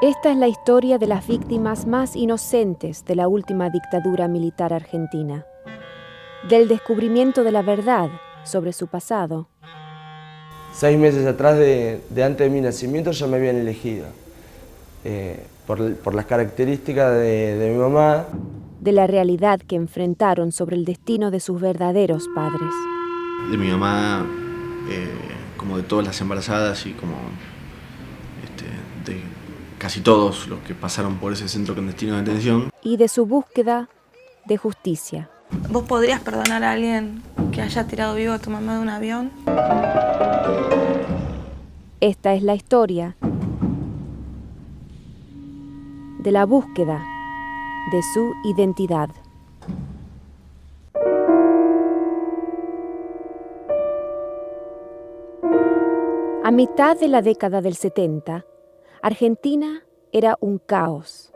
Esta es la historia de las víctimas más inocentes de la última dictadura militar argentina, del descubrimiento de la verdad sobre su pasado. 6 meses atrás de antes de mi nacimiento ya me habían elegido, por las características de mi mamá. De la realidad que enfrentaron sobre el destino de sus verdaderos padres. De mi mamá, como de todas las embarazadas y como de casi todos los que pasaron por ese centro clandestino de detención. Y de su búsqueda de justicia. ¿Vos podrías perdonar a alguien que haya tirado vivo a tu mamá de un avión? Esta es la historia de la búsqueda de su identidad. A mitad de la década del 70, Argentina era un caos.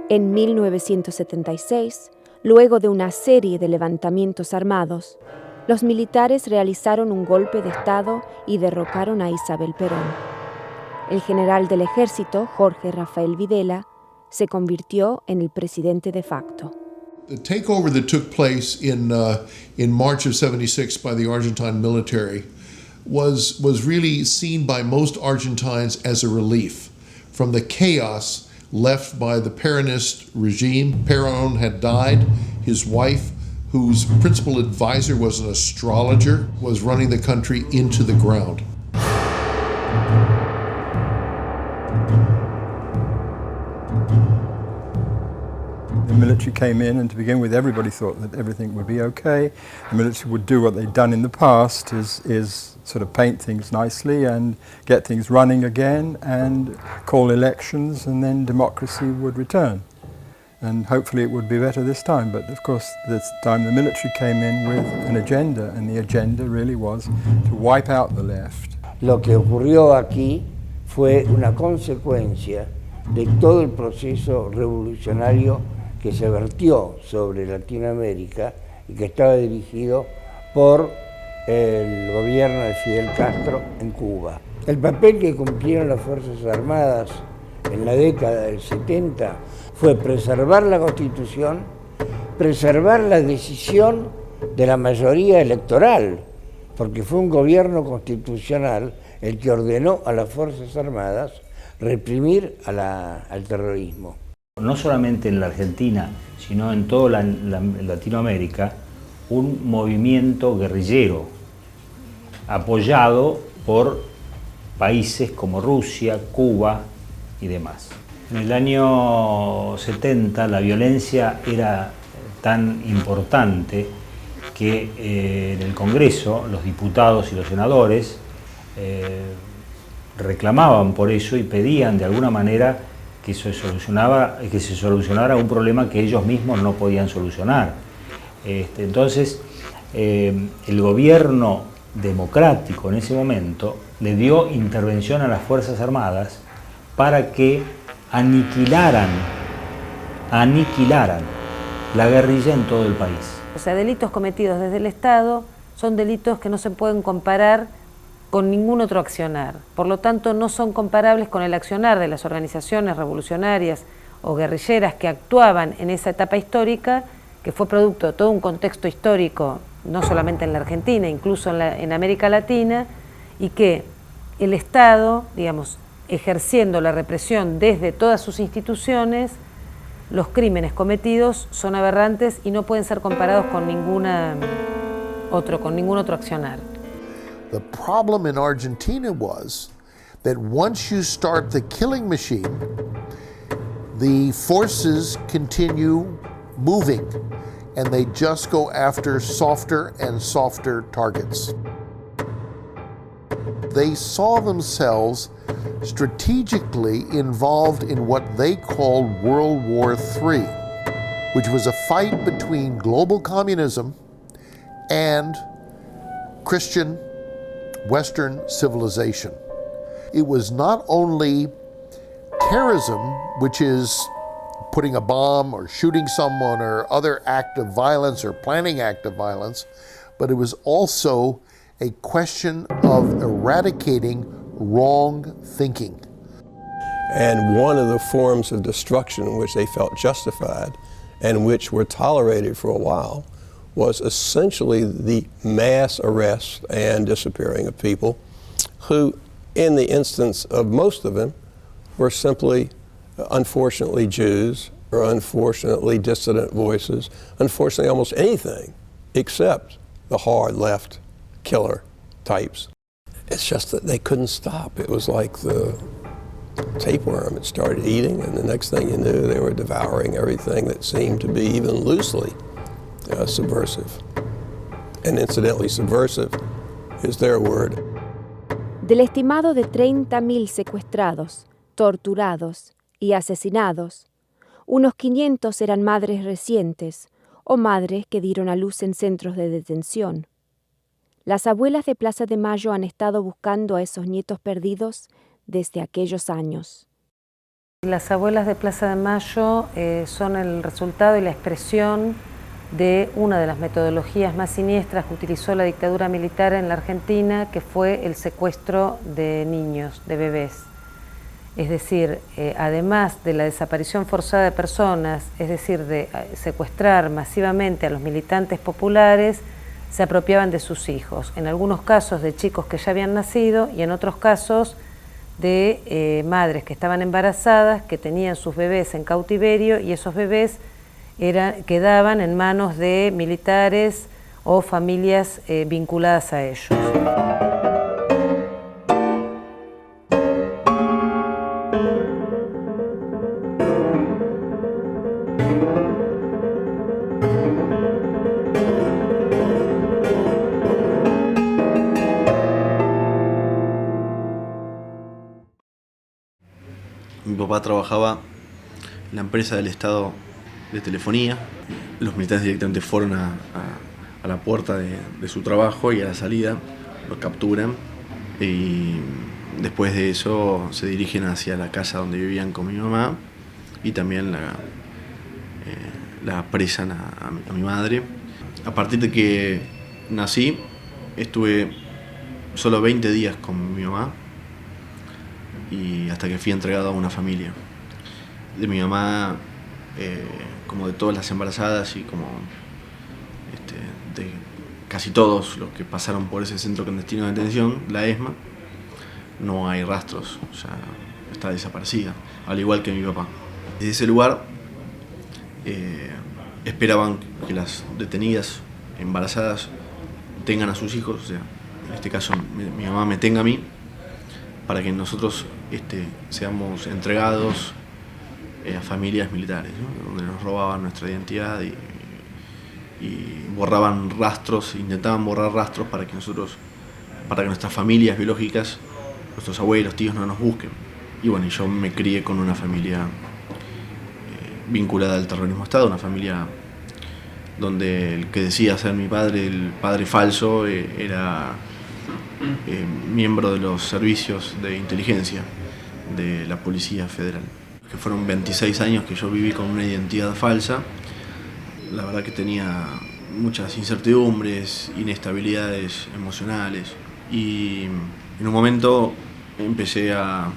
En 1976, luego de una serie de levantamientos armados, los militares realizaron un golpe de Estado y derrocaron a Isabel Perón. El general del ejército, Jorge Rafael Videla, se convirtió en el presidente de facto. The takeover that took place in March of '76 by the Argentine military was really seen by most Argentines as a relief from the chaos left by the Peronist regime. Perón had died. His wife, whose principal advisor was an astrologer, was running the country into the ground. The military came in, and to begin with, everybody thought that everything would be okay. The military would do what they'd done in the past, is sort of paint things nicely and get things running again and call elections, and then democracy would return. And hopefully it would be better this time. But of course, this time the military came in with an agenda, and the agenda really was to wipe out the left. Lo que ocurrió aquí fue una consecuencia de todo el proceso revolucionario que se vertió sobre Latinoamérica y que estaba dirigido por el gobierno de Fidel Castro en Cuba. El papel que cumplieron las Fuerzas Armadas en la década del 70 fue preservar la Constitución, preservar la decisión de la mayoría electoral, porque fue un gobierno constitucional el que ordenó a las Fuerzas Armadas reprimir al terrorismo. No solamente en la Argentina, sino en toda Latinoamérica, un movimiento guerrillero apoyado por países como Rusia, Cuba y demás. En el año 70 la violencia era tan importante que en el Congreso los diputados y los senadores reclamaban por eso y pedían de alguna manera que se solucionara un problema que ellos mismos no podían solucionar. Entonces, el gobierno democrático en ese momento le dio intervención a las Fuerzas Armadas para que aniquilaran la guerrilla en todo el país. O sea, delitos cometidos desde el Estado son delitos que no se pueden comparar con ningún otro accionar. Por lo tanto, no son comparables con el accionar de las organizaciones revolucionarias o guerrilleras que actuaban en esa etapa histórica, que fue producto de todo un contexto histórico, no solamente en la Argentina, incluso en América Latina, y que el Estado, digamos, ejerciendo la represión desde todas sus instituciones, los crímenes cometidos son aberrantes y no pueden ser comparados con ningún otro accionar. The problem in Argentina was that once you start the killing machine, the forces continue moving and they just go after softer and softer targets. They saw themselves strategically involved in what they called World War III, which was a fight between global communism and Christian Western civilization. It was not only terrorism, which is putting a bomb or shooting someone or other act of violence or planning act of violence, but it was also a question of eradicating wrong thinking. And one of the forms of destruction in which they felt justified and which were tolerated for a while was essentially the mass arrest and disappearing of people who, in the instance of most of them, were simply, unfortunately, Jews or unfortunately dissident voices, unfortunately almost anything except the hard left killer types. It's just that they couldn't stop. It was like the tapeworm. It started eating, and the next thing you knew, they were devouring everything that seemed to be even loosely subversive. And incidentally, subversive is their word. Del estimado de 30.000 secuestrados, torturados y asesinados, unos 500 eran madres recientes o madres que dieron a luz en centros de detención. Las abuelas de Plaza de Mayo han estado buscando a esos nietos perdidos desde aquellos años. Las abuelas de Plaza de Mayo son el resultado y la expresión de una de las metodologías más siniestras que utilizó la dictadura militar en la Argentina, que fue el secuestro de niños, de bebés. Es decir, además de la desaparición forzada de personas, es decir, de secuestrar masivamente a los militantes populares, se apropiaban de sus hijos, en algunos casos de chicos que ya habían nacido y en otros casos de madres que estaban embarazadas, que tenían sus bebés en cautiverio y esos bebés quedaban en manos de militares o familias vinculadas a ellos. Mi papá trabajaba en la empresa del Estado de telefonía. Los militares directamente fueron a la puerta de su trabajo y a la salida lo capturan y después de eso se dirigen hacia la casa donde vivían con mi mamá y también la apresan a mi madre. A partir de que nací estuve solo 20 días con mi mamá y hasta que fui entregado a una familia. De mi mamá, como de todas las embarazadas y como de casi todos los que pasaron por ese centro clandestino de detención, la ESMA, no hay rastros, o sea, está desaparecida, al igual que mi papá. Desde ese lugar esperaban que las detenidas embarazadas tengan a sus hijos, o sea, en este caso mi mamá me tenga a mí, para que nosotros seamos entregados a familias militares, ¿no? Donde nos robaban nuestra identidad y borraban rastros, intentaban borrar rastros para que nuestras familias biológicas, nuestros abuelos, tíos no nos busquen. Y bueno, yo me crié con una familia vinculada al terrorismo de Estado, una familia donde el que decía ser mi padre, el padre falso, era miembro de los servicios de inteligencia de la Policía Federal. Que fueron 26 años que yo viví con una identidad falsa. La verdad que tenía muchas incertidumbres, inestabilidades emocionales y en un momento empecé a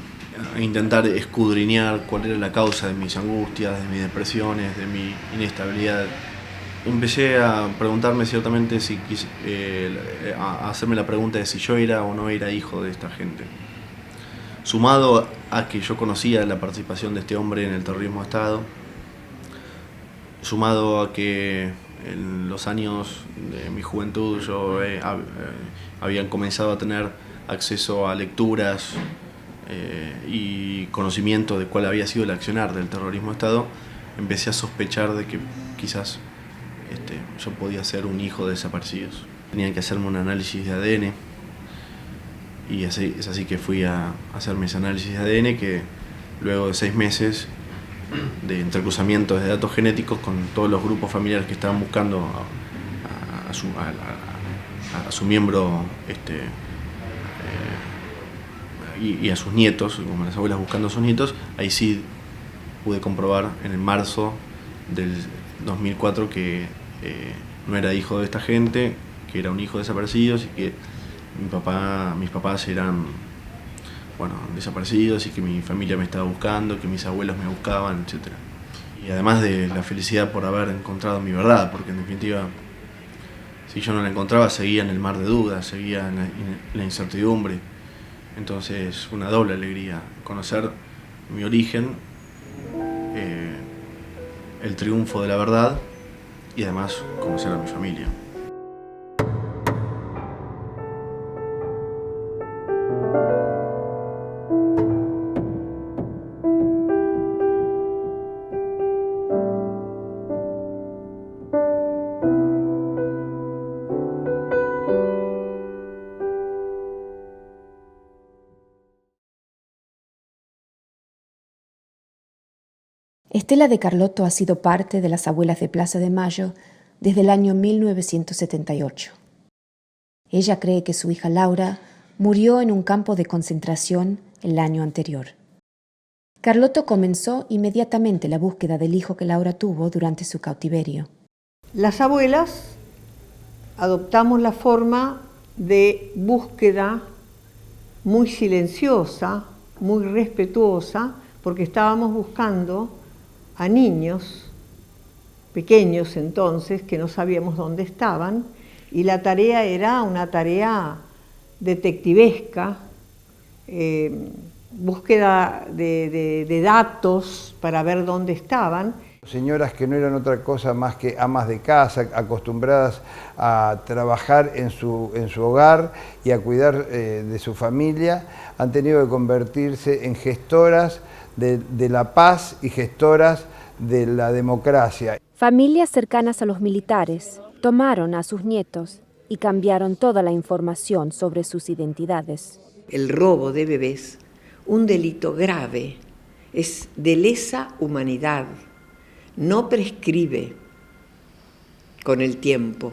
intentar escudriñar cuál era la causa de mis angustias, de mis depresiones, de mi inestabilidad. Empecé a preguntarme ciertamente a hacerme la pregunta de si yo era o no era hijo de esta gente. Sumado a que yo conocía la participación de este hombre en el terrorismo de Estado, sumado a que en los años de mi juventud yo habían comenzado a tener acceso a lecturas y conocimiento de cuál había sido el accionar del terrorismo de Estado, empecé a sospechar de que quizás yo podía ser un hijo de desaparecidos. Tenía que hacerme un análisis de ADN y es así que fui a hacerme ese análisis de ADN que luego de 6 meses de entrecruzamiento de datos genéticos con todos los grupos familiares que estaban buscando a su miembro y a sus nietos, como las abuelas buscando a sus nietos, ahí sí pude comprobar en el marzo del 2004 que no era hijo de esta gente, que era un hijo de desaparecidos y que mis papás eran bueno, desaparecidos y que mi familia me estaba buscando, que mis abuelos me buscaban, etc. Y además de la felicidad por haber encontrado mi verdad, porque en definitiva, si yo no la encontraba, seguía en el mar de dudas, seguía en la incertidumbre. Entonces, una doble alegría, conocer mi origen, el triunfo de la verdad y además conocer a mi familia. Estela de Carlotto ha sido parte de las Abuelas de Plaza de Mayo desde el año 1978. Ella cree que su hija Laura murió en un campo de concentración el año anterior. Carlotto comenzó inmediatamente la búsqueda del hijo que Laura tuvo durante su cautiverio. Las abuelas adoptamos la forma de búsqueda muy silenciosa, muy respetuosa, porque estábamos buscando a niños pequeños entonces que no sabíamos dónde estaban, y la tarea era una tarea detectivesca, búsqueda de datos para ver dónde estaban. Señoras que no eran otra cosa más que amas de casa, acostumbradas a trabajar en su hogar y a cuidar de su familia, han tenido que convertirse en gestoras de la paz y gestoras de la democracia. Familias cercanas a los militares tomaron a sus nietos y cambiaron toda la información sobre sus identidades. El robo de bebés, un delito grave, es de lesa humanidad, no prescribe con el tiempo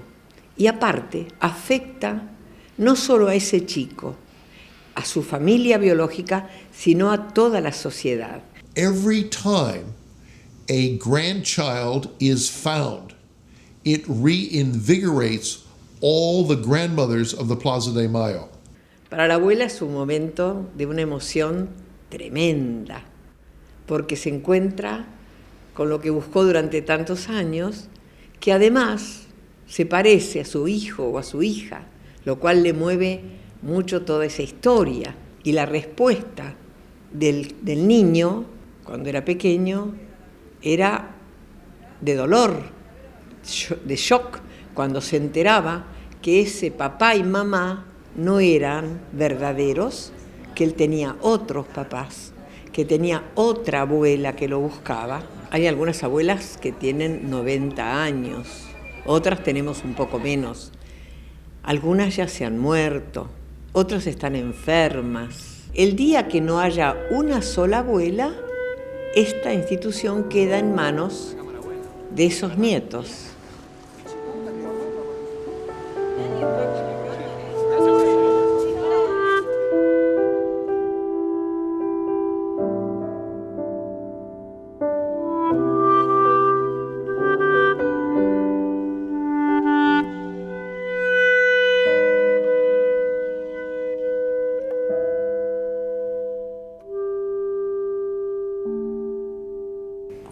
y aparte afecta no solo a ese chico, a su familia biológica, sino a toda la sociedad. Every time a grandchild is found, it reinvigorates all the grandmothers of the Plaza de Mayo. Para la abuela es un momento de una emoción tremenda, porque se encuentra con lo que buscó durante tantos años, que además se parece a su hijo o a su hija, lo cual le mueve mucho toda esa historia. Y la respuesta del niño, cuando era pequeño, era de dolor, de shock, cuando se enteraba que ese papá y mamá no eran verdaderos, que él tenía otros papás, que tenía otra abuela que lo buscaba. Hay algunas abuelas que tienen 90 años, otras tenemos un poco menos. Algunas ya se han muerto, otras están enfermas. El día que no haya una sola abuela, esta institución queda en manos de esos nietos.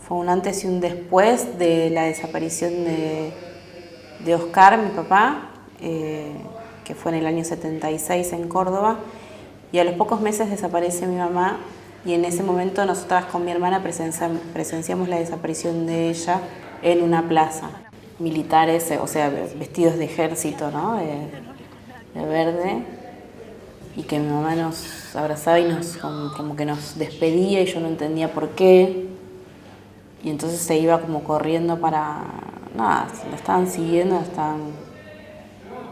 Fue un antes y un después de la desaparición de Oscar, mi papá, que fue en el año 76 en Córdoba, y a los pocos meses desaparece mi mamá, y en ese momento nosotras con mi hermana presenciamos la desaparición de ella en una plaza. Militares, o sea, vestidos de ejército, ¿no? De verde, y que mi mamá nos abrazaba y como que nos despedía, y yo no entendía por qué. Y entonces se iba como corriendo para... Nada, lo estaban siguiendo,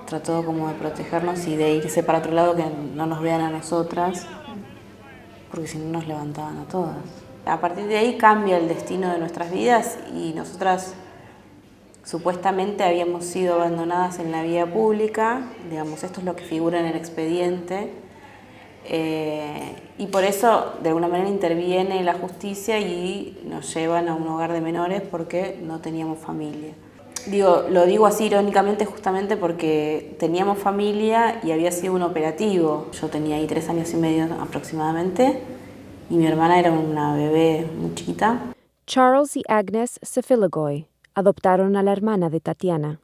trató como de protegernos y de irse para otro lado, que no nos vean a nosotras, porque si no nos levantaban a todas. A partir de ahí cambia el destino de nuestras vidas y nosotras supuestamente habíamos sido abandonadas en la vía pública, digamos, esto es lo que figura en el expediente, y por eso de alguna manera interviene la justicia y nos llevan a un hogar de menores porque no teníamos familia. Lo digo así irónicamente justamente porque teníamos familia y había sido un operativo. Yo tenía ahí 3 años y medio aproximadamente y mi hermana era una bebé muy chiquita. Charles y Agnes Cefilogoy adoptaron a la hermana de Tatiana.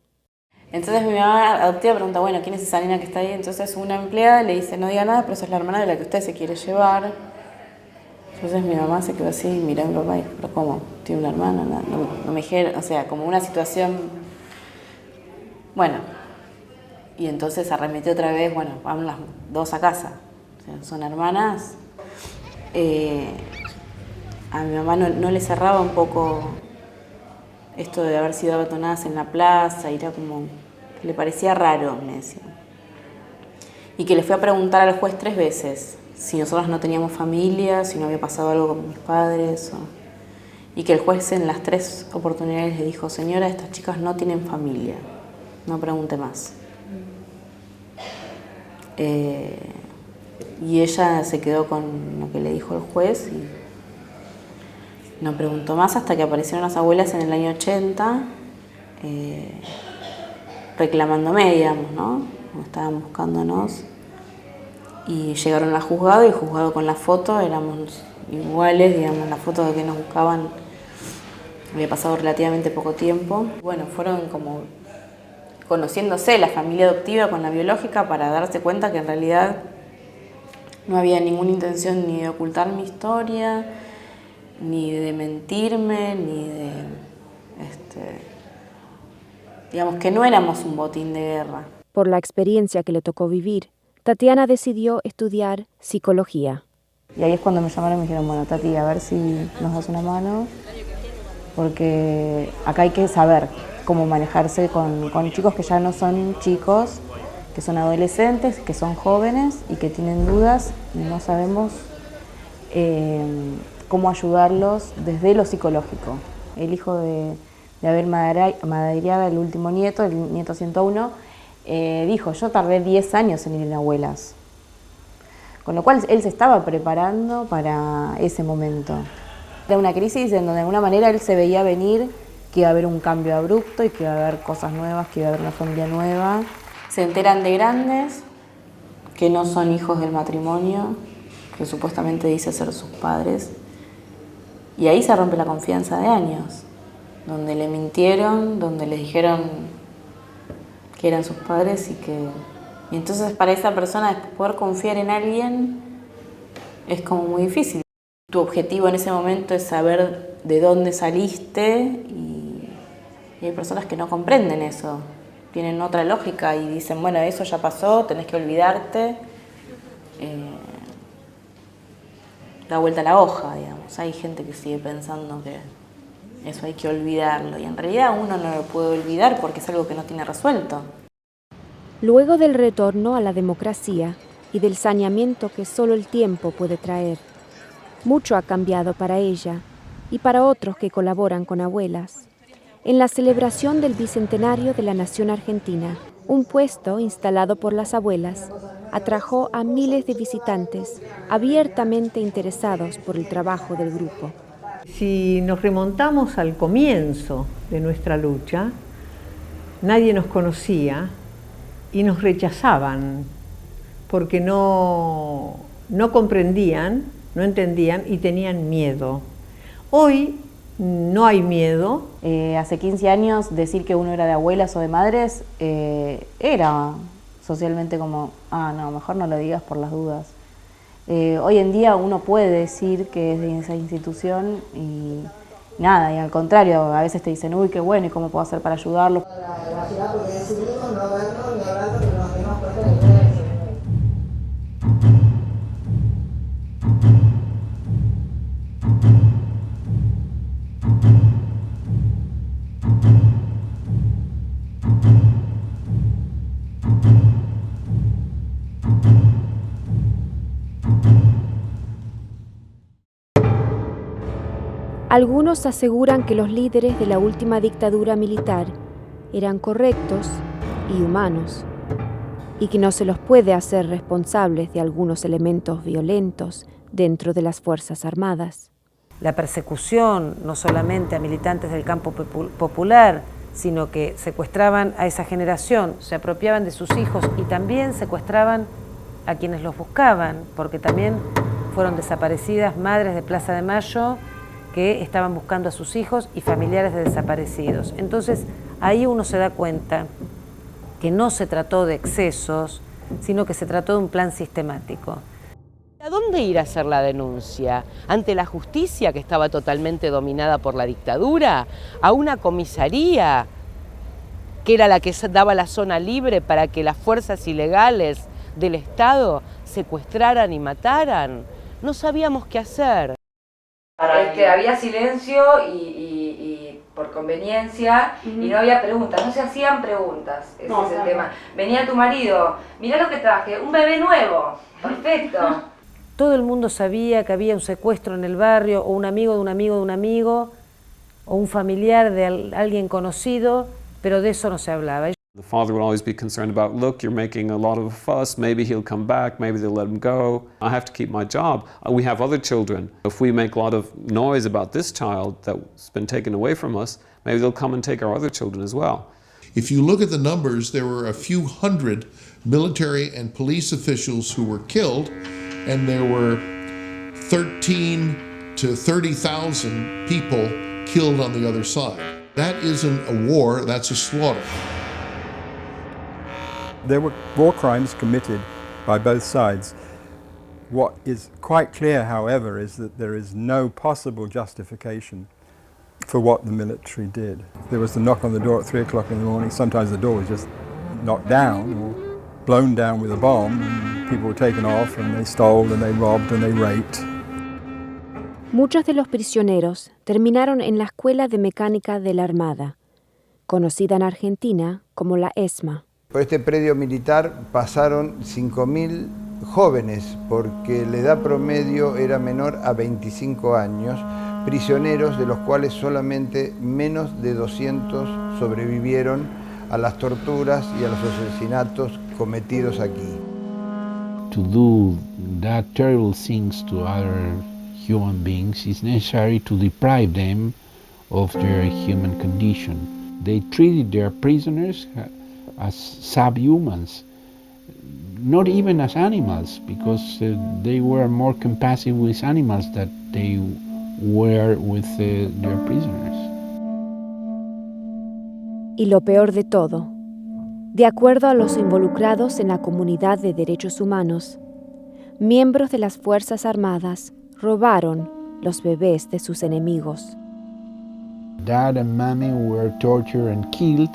Entonces mi mamá adoptiva pregunta, bueno, ¿quién es esa nena que está ahí? Entonces una empleada le dice, no diga nada, pero esa es la hermana de la que usted se quiere llevar. Entonces mi mamá se quedó así, miró a mi papá y dijo, ¿pero cómo? ¿Tiene una hermana? No me dijeron, o sea, como una situación... Bueno, y entonces arremetió otra vez, bueno, vamos las dos a casa. O sea, son hermanas. A mi mamá no le cerraba un poco esto de haber sido abandonadas en la plaza, y era como... le parecía raro, me decía. Y que le fui a preguntar al juez 3 veces si nosotros no teníamos familia, si no había pasado algo con mis padres. Y que el juez en las 3 oportunidades le dijo, señora, estas chicas no tienen familia, no pregunte más. Y ella se quedó con lo que le dijo el juez y no preguntó más hasta que aparecieron las abuelas en el año 80, reclamándome, digamos, ¿no? Estaban buscándonos y llegaron al juzgado y el juzgado con la foto éramos iguales, digamos, la foto de que nos buscaban había pasado relativamente poco tiempo. Bueno, fueron como conociéndose la familia adoptiva con la biológica para darse cuenta que en realidad no había ninguna intención ni de ocultar mi historia, ni de mentirme, ni de... digamos que no éramos un botín de guerra. Por la experiencia que le tocó vivir, Tatiana decidió estudiar psicología. Y ahí es cuando me llamaron y me dijeron, bueno, Tati, a ver si nos das una mano, porque acá hay que saber cómo manejarse con chicos que ya no son chicos, que son adolescentes, que son jóvenes y que tienen dudas y no sabemos cómo ayudarlos desde lo psicológico. El hijo de Abel Madariaga, el último nieto, el nieto 101, dijo, yo tardé 10 años en ir en abuelas. Con lo cual él se estaba preparando para ese momento. Era una crisis en donde de alguna manera él se veía venir que iba a haber un cambio abrupto y que iba a haber cosas nuevas, que iba a haber una familia nueva. Se enteran de grandes que no son hijos del matrimonio, que supuestamente dice ser sus padres. Y ahí se rompe la confianza de años, donde le mintieron, donde les dijeron que eran sus padres y entonces para esa persona poder confiar en alguien es como muy difícil. Tu objetivo en ese momento es saber de dónde saliste y hay personas que no comprenden eso, tienen otra lógica y dicen, bueno, eso ya pasó, tenés que olvidarte. Da vuelta a la hoja, digamos. Hay gente que sigue pensando que eso hay que olvidarlo y en realidad uno no lo puede olvidar porque es algo que no tiene resuelto. Luego del retorno a la democracia y del saneamiento que solo el tiempo puede traer, mucho ha cambiado para ella y para otros que colaboran con abuelas. En la celebración del bicentenario de la Nación Argentina, un puesto instalado por las abuelas atrajo a miles de visitantes abiertamente interesados por el trabajo del grupo. Si nos remontamos al comienzo de nuestra lucha, nadie nos conocía y nos rechazaban porque no comprendían, no entendían y tenían miedo. Hoy no hay miedo. Hace 15 años decir que uno era de abuelas o de madres era socialmente como, no, mejor no lo digas por las dudas. Hoy en día uno puede decir que es de esa institución y nada, y al contrario, a veces te dicen, uy, qué bueno, ¿y cómo puedo hacer para ayudarlos? Algunos aseguran que los líderes de la última dictadura militar eran correctos y humanos, y que no se los puede hacer responsables de algunos elementos violentos dentro de las Fuerzas Armadas. La persecución, no solamente a militantes del campo popular, sino que secuestraban a esa generación, se apropiaban de sus hijos y también secuestraban a quienes los buscaban, porque también fueron desaparecidas madres de Plaza de Mayo que estaban buscando a sus hijos y familiares de desaparecidos. Entonces, ahí uno se da cuenta que no se trató de excesos, sino que se trató de un plan sistemático. ¿A dónde ir a hacer la denuncia? ¿Ante la justicia, que estaba totalmente dominada por la dictadura? ¿A una comisaría, que era la que daba la zona libre para que las fuerzas ilegales del Estado secuestraran y mataran? No sabíamos qué hacer. Había silencio y por conveniencia, y no había preguntas, no se hacían preguntas, ese es el tema. Venía tu marido, mirá lo que traje, un bebé nuevo, perfecto. Todo el mundo sabía que había un secuestro en el barrio, o un amigo de un amigo de un amigo, o un familiar de alguien conocido, pero de eso no se hablaba. The father would always be concerned about, look, you're making a lot of a fuss, maybe he'll come back, maybe they'll let him go. I have to keep my job. We have other children. If we make a lot of noise about this child that's been taken away from us, maybe they'll come and take our other children as well. If you look at the numbers, there were a few hundred military and police officials who were killed, and there were 13 to 30,000 people killed on the other side. That isn't a war, that's a slaughter. There were war crimes committed by both sides. What is quite clear, however, is that there is no possible justification for what the military did. There was the knock on the door at 3 o'clock in the morning. Sometimes the door was just knocked down or blown down with a bomb, and people were taken off and they stole and they robbed and they raped. Muchos de los prisioneros terminaron en la Escuela de Mecánica de la Armada, conocida en Argentina como la ESMA. Por este predio militar pasaron 5.000 jóvenes, porque la edad promedio era menor a 25 años, prisioneros de los cuales solamente menos de 200 sobrevivieron a las torturas y a los asesinatos cometidos aquí. To do that terrible things to other human beings is necessary to deprive them of their human condition. They treated their prisoners as subhumans, not even as animals, because they were more compassionate with animals than they were with their prisoners. Y lo peor de todo, de acuerdo a los involucrados en la comunidad de derechos humanos, miembros de las Fuerzas Armadas robaron los bebés de sus enemigos. Dad and mommy were tortured and killed,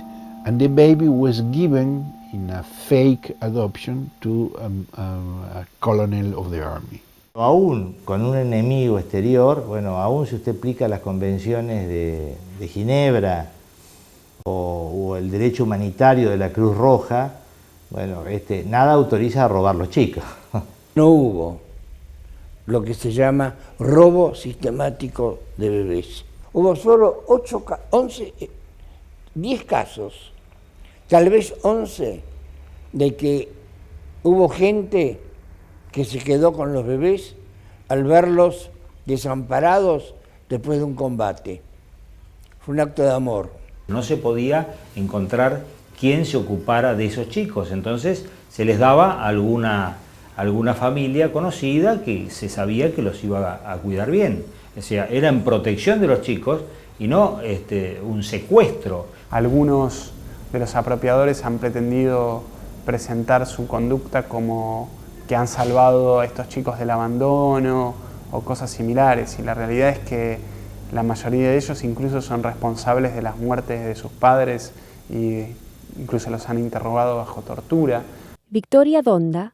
and the baby was given in a fake adoption to a colonel of the army. Aún con un enemigo exterior, bueno, aún si usted aplica las convenciones de Ginebra o el derecho humanitario de la Cruz Roja, bueno, nada autoriza a robar los chicos. No hubo lo que se llama robo sistemático de bebés. Hubo solo 10 casos, tal vez 11, de que hubo gente que se quedó con los bebés al verlos desamparados después de un combate. Fue un acto de amor. No se podía encontrar quién se ocupara de esos chicos, entonces se les daba a alguna familia conocida que se sabía que los iba a cuidar bien. O sea, era en protección de los chicos y no un secuestro. Algunos de los apropiadores han pretendido presentar su conducta como que han salvado a estos chicos del abandono o cosas similares, y la realidad es que la mayoría de ellos incluso son responsables de las muertes de sus padres e incluso los han interrogado bajo tortura. Victoria Donda,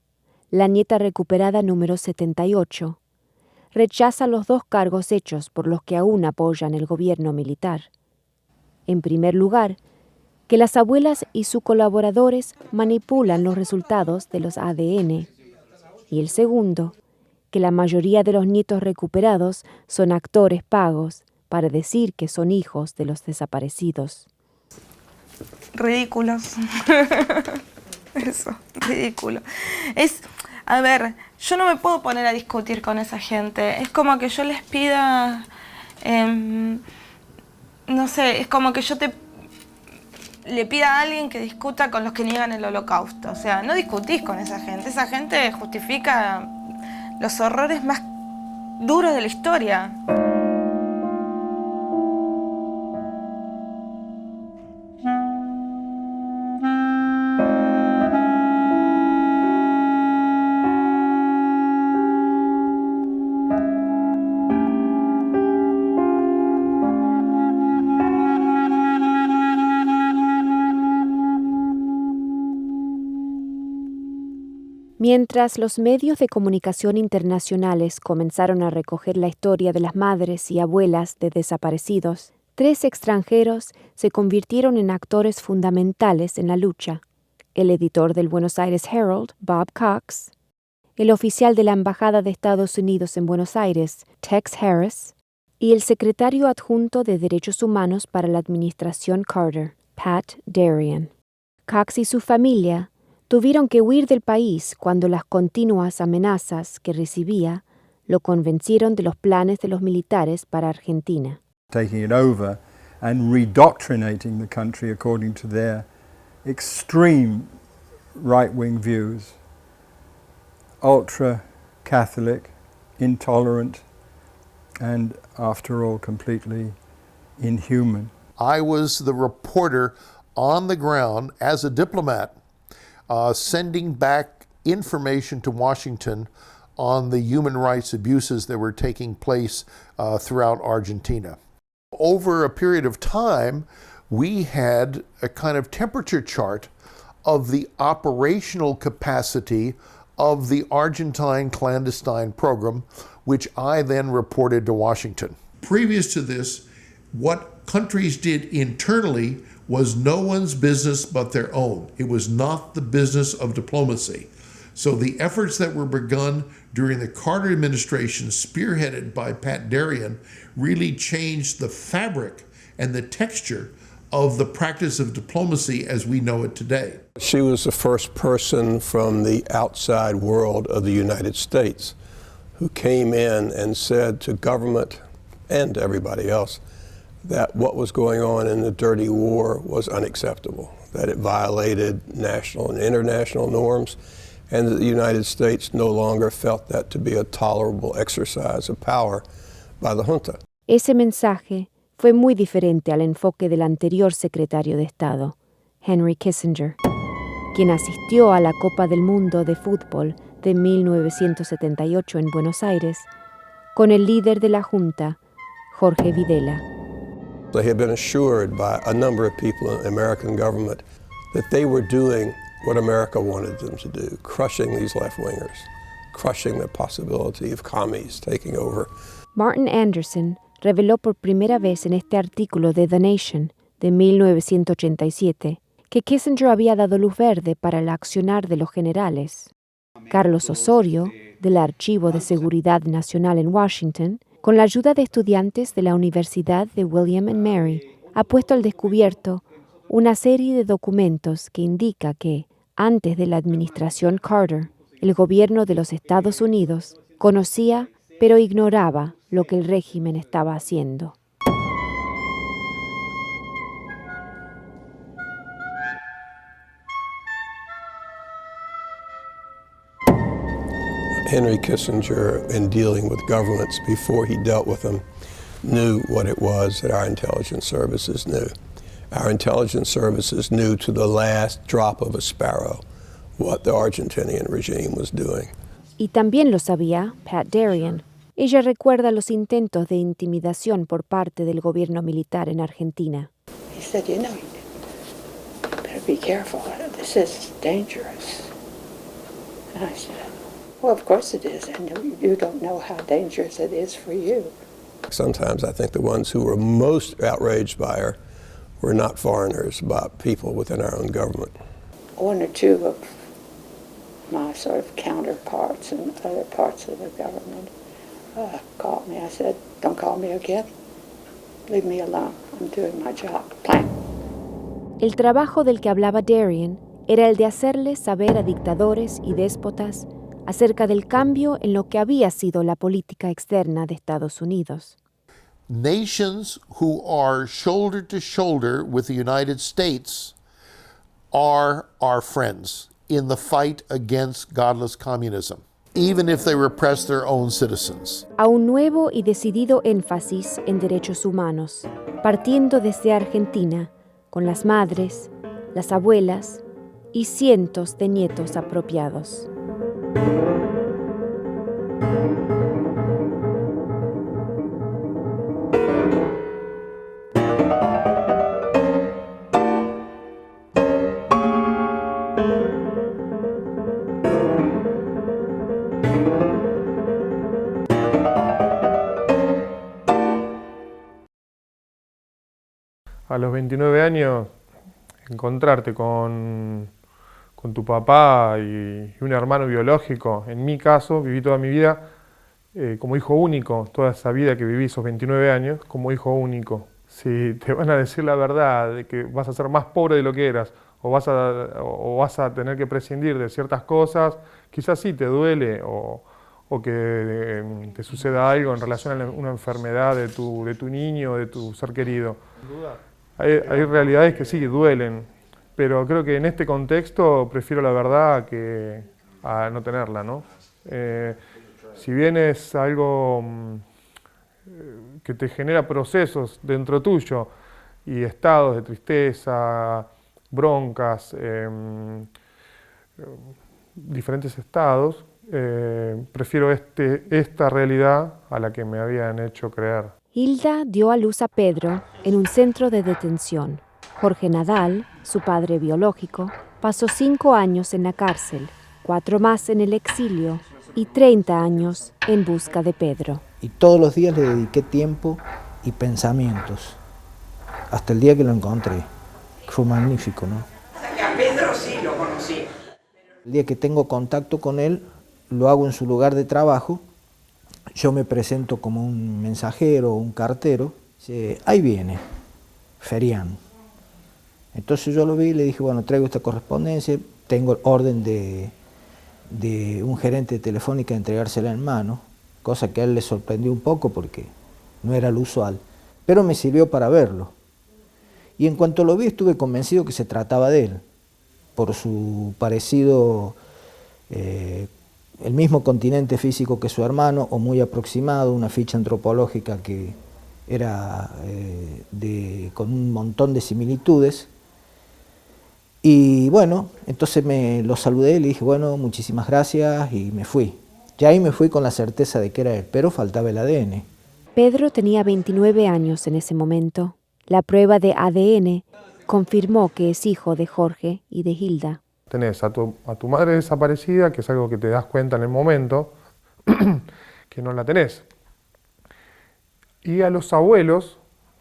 la nieta recuperada número 78, rechaza los 2 cargos hechos por los que aún apoyan el gobierno militar. En primer lugar, que las abuelas y sus colaboradores manipulan los resultados de los ADN. Y el segundo, que la mayoría de los nietos recuperados son actores pagos para decir que son hijos de los desaparecidos. Ridículos. Eso, ridículo. A ver, yo no me puedo poner a discutir con esa gente. Es como que yo les pida, no sé, es como que yo le pida a alguien que discuta con los que niegan el Holocausto. O sea, no discutís con esa gente justifica los horrores más duros de la historia. Mientras los medios de comunicación internacionales comenzaron a recoger la historia de las madres y abuelas de desaparecidos, 3 extranjeros se convirtieron en actores fundamentales en la lucha: el editor del Buenos Aires Herald, Bob Cox, el oficial de la Embajada de Estados Unidos en Buenos Aires, Tex Harris, y el secretario adjunto de Derechos Humanos para la administración Carter, Pat Darien. Cox y su familia tuvieron que huir del país cuando las continuas amenazas que recibía lo convencieron de los planes de los militares para Argentina. Taking it over and redoctrinating the country according to their extreme right-wing views, ultra-Catholic, intolerant, and after all, completely inhuman. I was the reporter on the ground as a diplomat, sending back information to Washington on the human rights abuses that were taking place throughout Argentina. Over a period of time, we had a kind of temperature chart of the operational capacity of the Argentine clandestine program, which I then reported to Washington. Previous to this, what countries did internally was no one's business but their own. It was not the business of diplomacy. So the efforts that were begun during the Carter administration, spearheaded by Pat Darien, really changed the fabric and the texture of the practice of diplomacy as we know it today. She was the first person from the outside world of the United States who came in and said to government and to everybody else that what was going on in the dirty war was unacceptable, that it violated national and international norms, and that the United States no longer felt that to be a tolerable exercise of power by the junta. Ese mensaje fue muy diferente al enfoque del anterior secretario de Estado, Henry Kissinger, quien asistió a la Copa del Mundo de Fútbol de 1978 en Buenos Aires con el líder de la Junta, Jorge Videla. They had been assured by a number of people in the American government that they were doing what America wanted them to do, crushing these left-wingers, crushing the possibility of commies taking over. Martin Anderson reveló por primera vez en este artículo de The Nation de 1987 que Kissinger había dado luz verde para el accionar de los generales. Carlos Osorio, del Archivo de Seguridad Nacional en Washington, con la ayuda de estudiantes de la Universidad de William and Mary, ha puesto al descubierto una serie de documentos que indica que, antes de la administración Carter, el gobierno de los Estados Unidos conocía pero ignoraba lo que el régimen estaba haciendo. Henry Kissinger, in dealing with governments before he dealt with them, knew what it was that our intelligence services knew. Our intelligence services knew to the last drop of a sparrow what the Argentinian regime was doing. Y también lo sabía Pat Darien. Ella recuerda los intentos de intimidación por parte del gobierno militar en Argentina. He said, you know, you better be careful. This is dangerous. And I said, well, of course it is, and you don't know how dangerous it is for you. Sometimes I think the ones who were most outraged by her were not foreigners, but people within our own government. One or two of my sort of counterparts in other parts of the government called me. I said, don't call me again. Leave me alone. I'm doing my job. Plain. El trabajo del que hablaba Darien era el de hacerles saber a dictadores y déspotas acerca del cambio en lo que había sido la política externa de Estados Unidos. nations who are shoulder to shoulder with the United States are our friends in the fight against godless communism, even if they repress their own citizens. A un nuevo y decidido énfasis en derechos humanos, partiendo desde Argentina, con las madres, las abuelas y cientos de nietos apropiados. A los 29 años, encontrarte con tu papá y un hermano biológico. En mi caso, viví toda mi vida como hijo único, toda esa vida que viví, esos 29 años, como hijo único. Si te van a decir la verdad de que vas a ser más pobre de lo que eras, o vas a tener que prescindir de ciertas cosas, quizás sí te duele, o que te suceda algo en relación a una enfermedad de tu niño, de tu ser querido. Hay realidades que sí duelen, pero creo que en este contexto prefiero la verdad a no tenerla, ¿no? Si bien es algo que te genera procesos dentro tuyo y estados de tristeza, broncas, diferentes estados, prefiero esta realidad a la que me habían hecho creer. Hilda dio a luz a Pedro en un centro de detención. Jorge Nadal, su padre biológico, pasó 5 años en la cárcel, 4 más en el exilio y 30 años en busca de Pedro. Y todos los días le dediqué tiempo y pensamientos, hasta el día que lo encontré. Fue magnífico, ¿no? A Pedro sí lo conocí. El día que tengo contacto con él, lo hago en su lugar de trabajo. Yo me presento como un mensajero, un cartero. Dice, ahí viene, Ferián. Entonces yo lo vi y le dije, bueno, traigo esta correspondencia, tengo orden de un gerente de Telefónica de entregársela en mano, cosa que a él le sorprendió un poco porque no era lo usual, pero me sirvió para verlo. Y en cuanto lo vi estuve convencido que se trataba de él, por su parecido, el mismo continente físico que su hermano, o muy aproximado, una ficha antropológica que era con un montón de similitudes. Y bueno, entonces me lo saludé y le dije, bueno, muchísimas gracias, y me fui. Ya ahí me fui con la certeza de que era él, pero faltaba el ADN. Pedro tenía 29 años en ese momento. La prueba de ADN confirmó que es hijo de Jorge y de Hilda. Tenés a tu madre desaparecida, que es algo que te das cuenta en el momento, que no la tenés. Y a los abuelos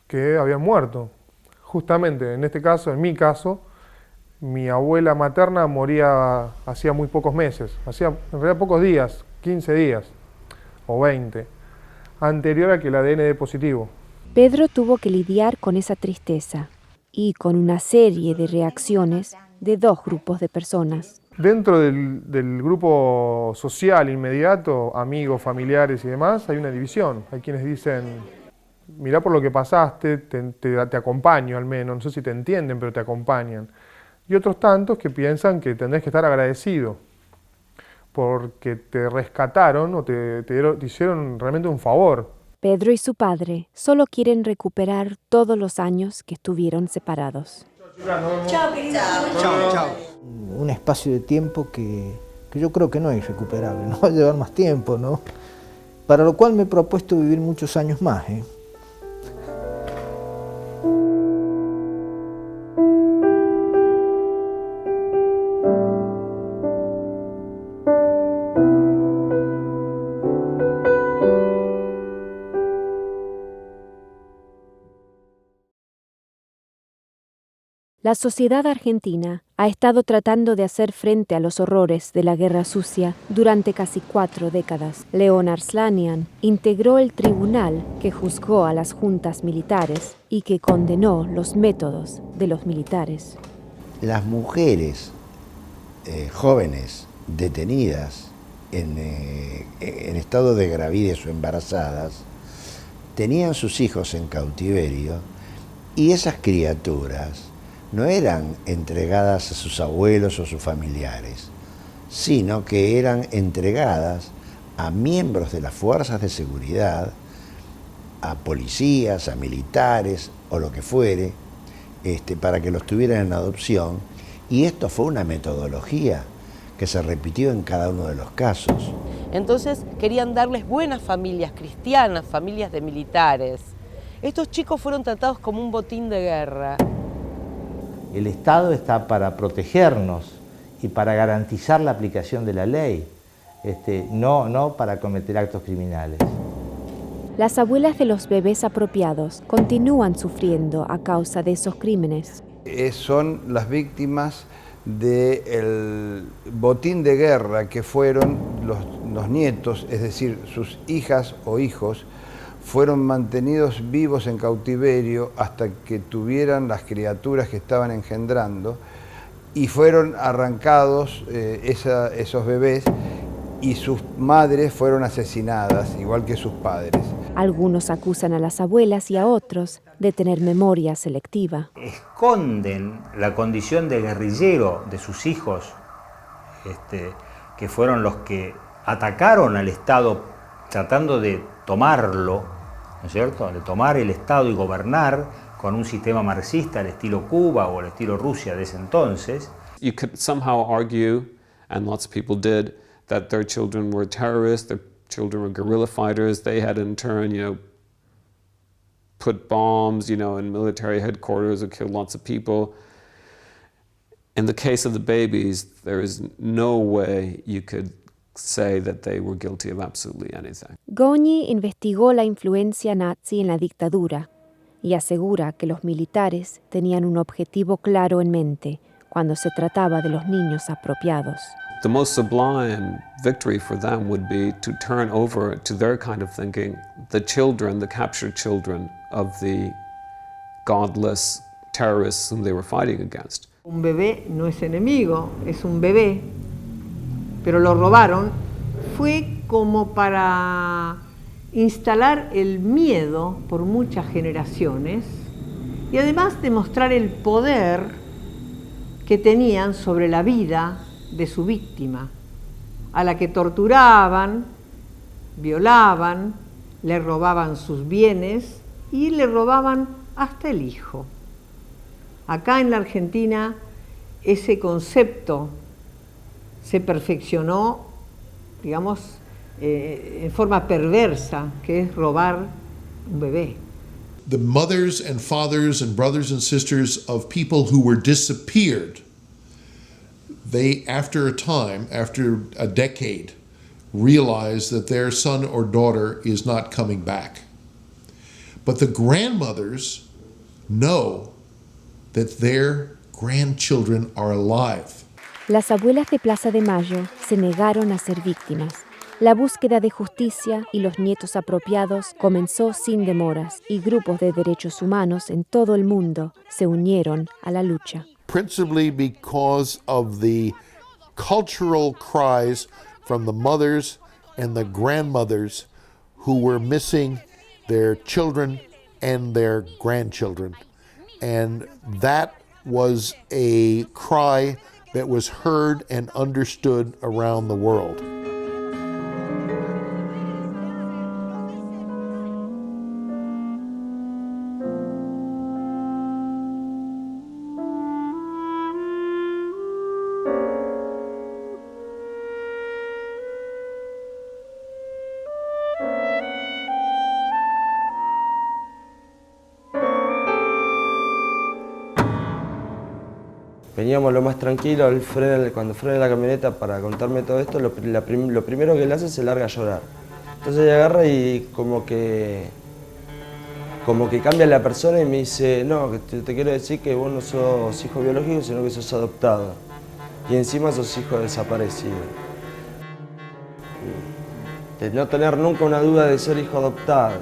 que habían muerto. Justamente en este caso, en mi caso, mi abuela materna moría hacía muy pocos meses, hacía en realidad pocos días, 15 días o 20, anterior a que el ADN dé positivo. Pedro tuvo que lidiar con esa tristeza y con una serie de reacciones de 2 grupos de personas. Dentro del grupo social inmediato, amigos, familiares y demás, hay una división. Hay quienes dicen, mirá por lo que pasaste, te acompaño al menos, no sé si te entienden, pero te acompañan. Y otros tantos que piensan que tendrás que estar agradecido porque te rescataron o te hicieron realmente un favor. Pedro y su padre solo quieren recuperar todos los años que estuvieron separados. Chao, querida. Chao. Un espacio de tiempo que yo creo que no es irrecuperable, no va a llevar más tiempo, ¿no? Para lo cual me he propuesto vivir muchos años más, ¿eh? La sociedad argentina ha estado tratando de hacer frente a los horrores de la guerra sucia durante casi 4 décadas. Leon Arslanian integró el tribunal que juzgó a las juntas militares y que condenó los métodos de los militares. Las mujeres jóvenes detenidas en estado de gravidez o embarazadas tenían sus hijos en cautiverio y esas criaturas no eran entregadas a sus abuelos o sus familiares, sino que eran entregadas a miembros de las fuerzas de seguridad, a policías, a militares o lo que fuere, para que los tuvieran en adopción, y esto fue una metodología que se repitió en cada uno de los casos. Entonces querían darles buenas familias cristianas, familias de militares. Estos chicos fueron tratados como un botín de guerra. El Estado está para protegernos y para garantizar la aplicación de la ley, no para cometer actos criminales. Las abuelas de los bebés apropiados continúan sufriendo a causa de esos crímenes. Son las víctimas del botín de guerra que fueron los nietos, es decir, sus hijas o hijos, fueron mantenidos vivos en cautiverio hasta que tuvieran las criaturas que estaban engendrando y fueron arrancados esos bebés y sus madres fueron asesinadas, igual que sus padres. Algunos acusan a las abuelas y a otros de tener memoria selectiva. Esconden la condición de guerrillero de sus hijos, que fueron los que atacaron al Estado tratando de tomarlo, ¿no es cierto?, de tomar el Estado y gobernar con un sistema marxista al estilo Cuba o al estilo Rusia de ese entonces. You could somehow argue, and lots of people did, that their children were terrorists, their children were guerrilla fighters. They had in turn, put bombs, in military headquarters or killed lots of people. In the case of the babies, there is no way you could say that they were guilty of absolutely anything. Gogni investigó la influencia nazi en la dictadura y asegura que los militares tenían un objetivo claro en mente cuando se trataba de los niños apropiados. The most sublime victory for them would be to turn over to their kind of thinking the children, the captured children of the godless terrorists whom they were fighting against. Un bebé no es enemigo, es un bebé, pero lo robaron. Fue como para instalar el miedo por muchas generaciones y además demostrar el poder que tenían sobre la vida de su víctima, a la que torturaban, violaban, le robaban sus bienes y le robaban hasta el hijo. Acá en la Argentina ese concepto se perfeccionó, digamos, en forma perversa, que es robar un bebé. The mothers and fathers and brothers and sisters of people who were disappeared, they, after a time, after a decade, realize that their son or daughter is not coming back. But the grandmothers know that their grandchildren are alive. Las abuelas de Plaza de Mayo se negaron a ser víctimas. La búsqueda de justicia y los nietos apropiados comenzó sin demoras y grupos de derechos humanos en todo el mundo se unieron a la lucha. Principally because of the cultural cries from the mothers and the grandmothers who were missing their children and their grandchildren. And that was a cry that was heard and understood around the world. Veníamos lo más tranquilo, cuando frena la camioneta para contarme todo esto, lo primero que él hace es se larga a llorar. Entonces ella agarra y como que cambia la persona y me dice, no, que te quiero decir que vos no sos hijo biológico, sino que sos adoptado. Y encima sos hijo desaparecido. De no tener nunca una duda de ser hijo adoptado,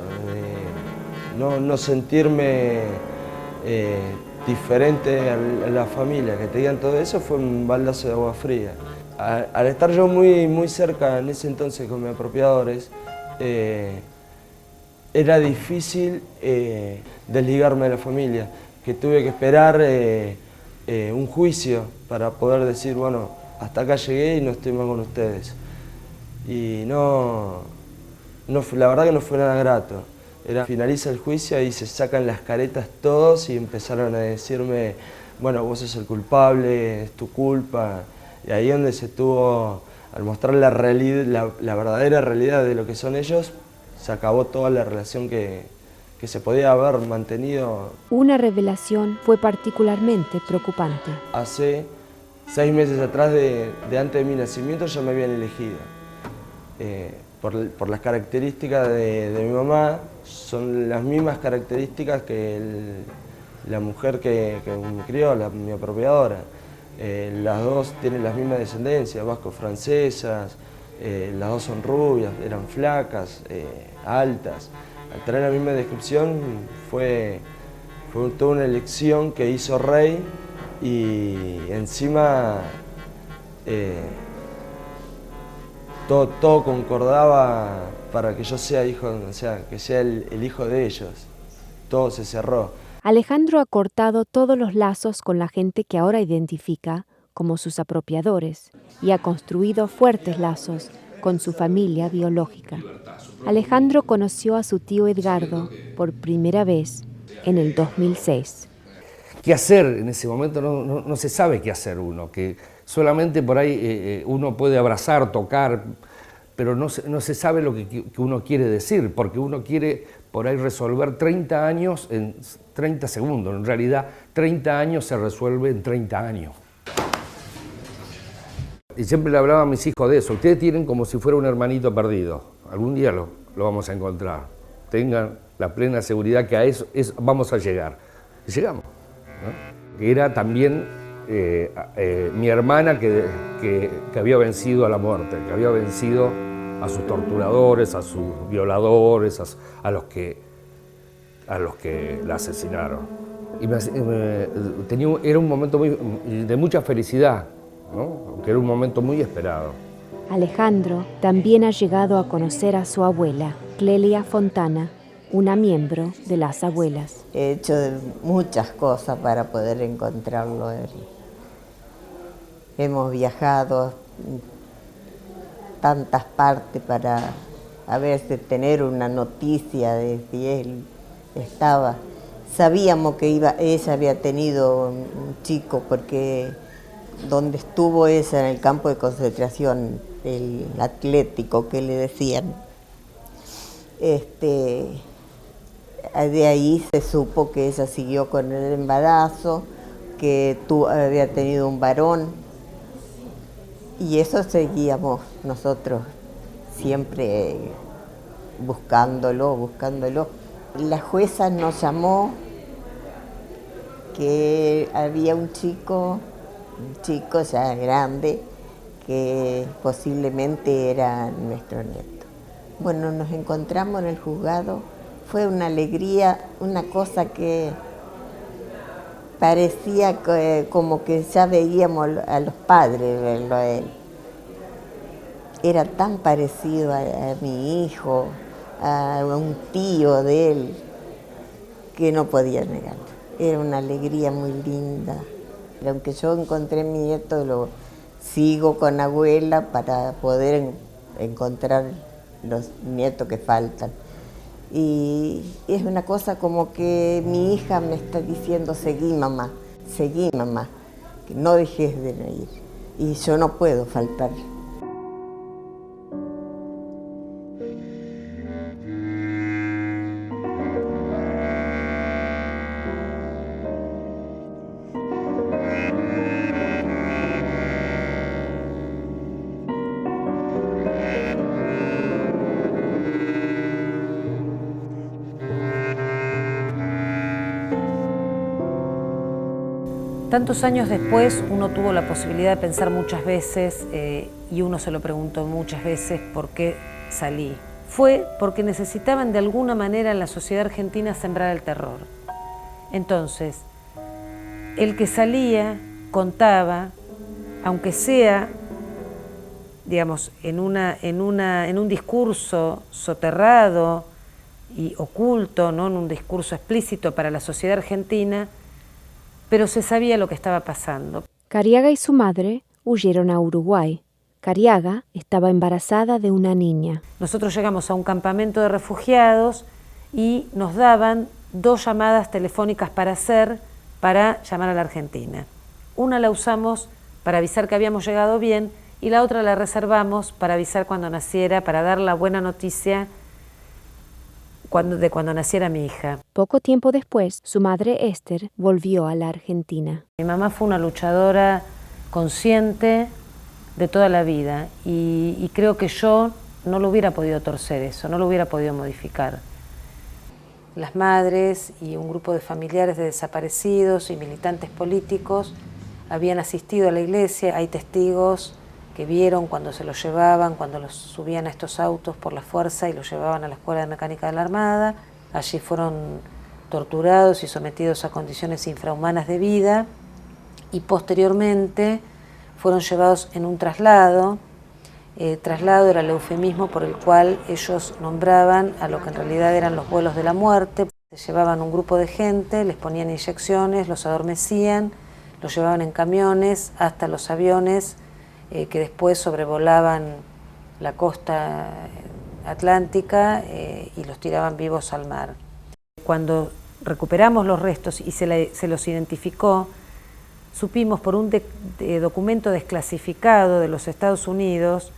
de no sentirme diferente a la familia, que te digan todo eso fue un baldazo de agua fría. Al estar yo muy cerca en ese entonces con mis apropiadores, era difícil desligarme de la familia, que tuve que esperar un juicio para poder decir, bueno, hasta acá llegué y no estoy más con ustedes. Y la verdad que no fue nada grato. Finaliza el juicio y se sacan las caretas todos y empezaron a decirme, bueno, vos sos el culpable, es tu culpa. Y ahí donde se tuvo, al mostrar la verdadera realidad de lo que son ellos, se acabó toda la relación que se podía haber mantenido. Una revelación fue particularmente preocupante. Hace 6 meses atrás, de antes de mi nacimiento, ya me habían elegido. Por las características de mi mamá, son las mismas características que la mujer que me crió, mi apropiadora. Las dos tienen las mismas descendencias, vasco-francesas, las dos son rubias, eran flacas, altas. Al tener la misma descripción fue toda una elección que hizo Rey y encima todo concordaba para que yo sea hijo, o sea, que sea el hijo de ellos. Todo se cerró. Alejandro ha cortado todos los lazos con la gente que ahora identifica como sus apropiadores y ha construido fuertes lazos con su familia biológica. Alejandro conoció a su tío Edgardo por primera vez en el 2006. ¿Qué hacer en ese momento? No se sabe qué hacer uno, que solamente por ahí uno puede abrazar, tocar, pero no se sabe lo que uno quiere decir, porque uno quiere por ahí resolver 30 años en 30 segundos. En realidad, 30 años se resuelve en 30 años. Y siempre le hablaba a mis hijos de eso. Ustedes tienen como si fuera un hermanito perdido. Algún día lo vamos a encontrar. Tengan la plena seguridad que a eso vamos a llegar. Y llegamos, ¿no? Era también mi hermana que había vencido a la muerte, que había vencido a sus torturadores, a sus violadores, a los que la asesinaron. Y era un momento de mucha felicidad, ¿no? Que era un momento muy esperado. Alejandro también ha llegado a conocer a su abuela, Clelia Fontana, una miembro de las abuelas. He hecho muchas cosas para poder encontrarlo. Hemos viajado tantas partes para a veces tener una noticia de si él estaba. Sabíamos que ella había tenido un chico porque donde estuvo ella en el campo de concentración, el Atlético que le decían, de ahí se supo que ella siguió con el embarazo, que había tenido un varón, y eso seguíamos nosotros siempre buscándolo. La jueza nos llamó que había un chico ya grande, que posiblemente era nuestro nieto. Bueno, nos encontramos en el juzgado, fue una alegría, una cosa que parecía como que ya veíamos a los padres verlo a él. Era tan parecido a mi hijo, a un tío de él, que no podía negarlo. Era una alegría muy linda. Aunque yo encontré a mi nieto, lo sigo con abuela para poder encontrar los nietos que faltan. Y es una cosa como que mi hija me está diciendo, seguí mamá, que no dejes de ir. Y yo no puedo faltar. Tantos años después uno tuvo la posibilidad de pensar muchas veces y uno se lo preguntó muchas veces por qué salí. Fue porque necesitaban de alguna manera en la sociedad argentina sembrar el terror. Entonces, el que salía contaba, aunque sea, digamos, en un discurso soterrado, y oculto, no en un discurso explícito para la sociedad argentina, pero se sabía lo que estaba pasando. Cariaga y su madre huyeron a Uruguay. Cariaga estaba embarazada de una niña. Nosotros llegamos a un campamento de refugiados y nos daban 2 llamadas telefónicas para hacer para llamar a la Argentina. Una la usamos para avisar que habíamos llegado bien y la otra la reservamos para avisar cuando naciera, para dar la buena noticia de cuando naciera mi hija. Poco tiempo después, su madre Esther volvió a la Argentina. Mi mamá fue una luchadora consciente de toda la vida y creo que yo no lo hubiera podido torcer eso, no lo hubiera podido modificar. Las madres y un grupo de familiares de desaparecidos y militantes políticos habían asistido a la iglesia. Hay testigos que vieron cuando se los llevaban, cuando los subían a estos autos por la fuerza y los llevaban a la Escuela de Mecánica de la Armada. Allí fueron torturados y sometidos a condiciones infrahumanas de vida y posteriormente fueron llevados en un traslado. Traslado era el eufemismo por el cual ellos nombraban a lo que en realidad eran los vuelos de la muerte. Se llevaban un grupo de gente, les ponían inyecciones, los adormecían, los llevaban en camiones hasta los aviones que después sobrevolaban la costa atlántica y los tiraban vivos al mar. Cuando recuperamos los restos y se los identificó, supimos por un documento desclasificado de los Estados Unidos,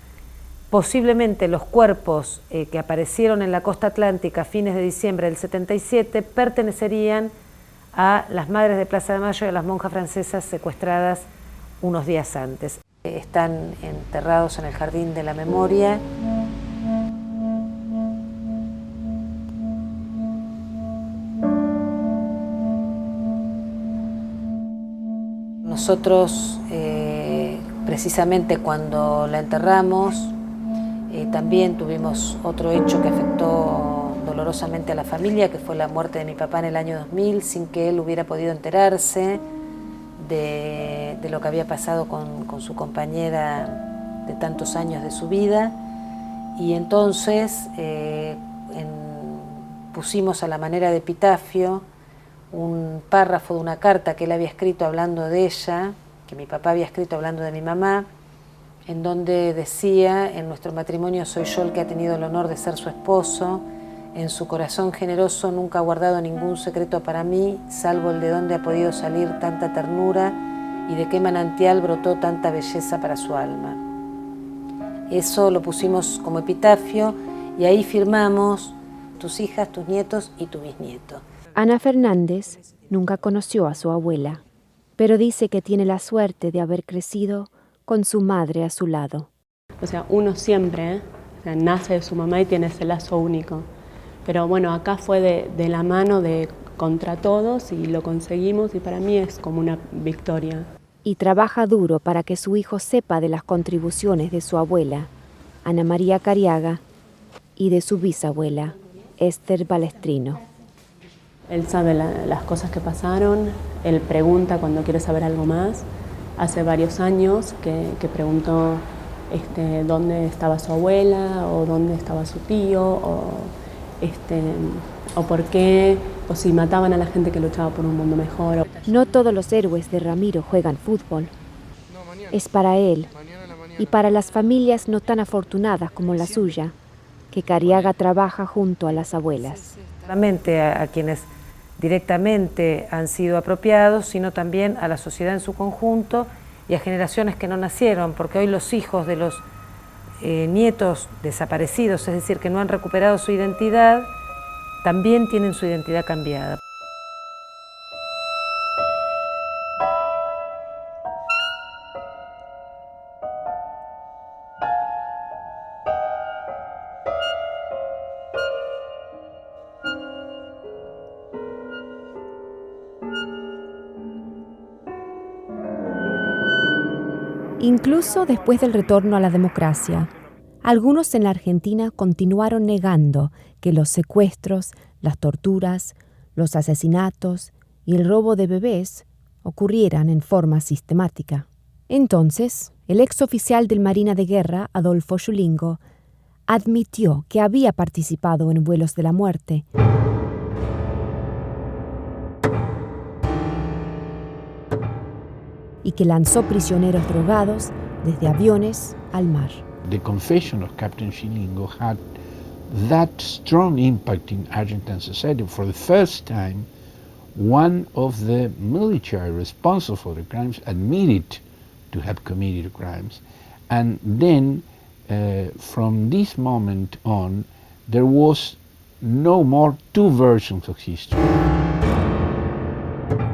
posiblemente los cuerpos que aparecieron en la costa atlántica a fines de diciembre del 77 pertenecerían a las madres de Plaza de Mayo y a las monjas francesas secuestradas unos días antes. Están enterrados en el Jardín de la Memoria. Nosotros, precisamente cuando la enterramos, también tuvimos otro hecho que afectó dolorosamente a la familia, que fue la muerte de mi papá en el año 2000, sin que él hubiera podido enterarse de lo que había pasado con su compañera de tantos años de su vida. Y entonces pusimos a la manera de epitafio un párrafo de una carta que él había escrito hablando de ella, que mi papá había escrito hablando de mi mamá, en donde decía: en nuestro matrimonio soy yo el que ha tenido el honor de ser su esposo, en su corazón generoso nunca ha guardado ningún secreto para mí, salvo el de dónde ha podido salir tanta ternura y de qué manantial brotó tanta belleza para su alma. Eso lo pusimos como epitafio y ahí firmamos tus hijas, tus nietos y tu bisnieto. Ana Fernández nunca conoció a su abuela, pero dice que tiene la suerte de haber crecido con su madre a su lado. O sea, uno siempre nace de su mamá y tiene ese lazo único. Pero bueno, acá fue de la mano de contra todos y lo conseguimos y para mí es como una victoria. Y trabaja duro para que su hijo sepa de las contribuciones de su abuela, Ana María Cariaga, y de su bisabuela, Esther Balestrino. Él sabe las cosas que pasaron, él pregunta cuando quiere saber algo más. Hace varios años que preguntó dónde estaba su abuela o dónde estaba su tío o por qué, o si mataban a la gente que luchaba por un mundo mejor. No todos los héroes de Ramiro juegan fútbol. Es para él y para las familias no tan afortunadas como la suya que Cariaga trabaja junto a las abuelas. Solamente a quienes directamente han sido apropiados, sino también a la sociedad en su conjunto y a generaciones que no nacieron, porque hoy los hijos de los nietos desaparecidos, es decir, que no han recuperado su identidad, también tienen su identidad cambiada. Incluso después del retorno a la democracia, algunos en la Argentina continuaron negando que los secuestros, las torturas, los asesinatos y el robo de bebés ocurrieran en forma sistemática. Entonces, el ex oficial del Marina de Guerra, Adolfo Yulingo, admitió que había participado en vuelos de la muerte. Y que lanzó prisioneros drogados desde aviones al mar. The confession of Captain Chilingo had that strong impact in Argentine society. For the first time, one of the military responsible for the crimes admitted to have committed crimes. And then, from this moment on, there was no more two versions of history.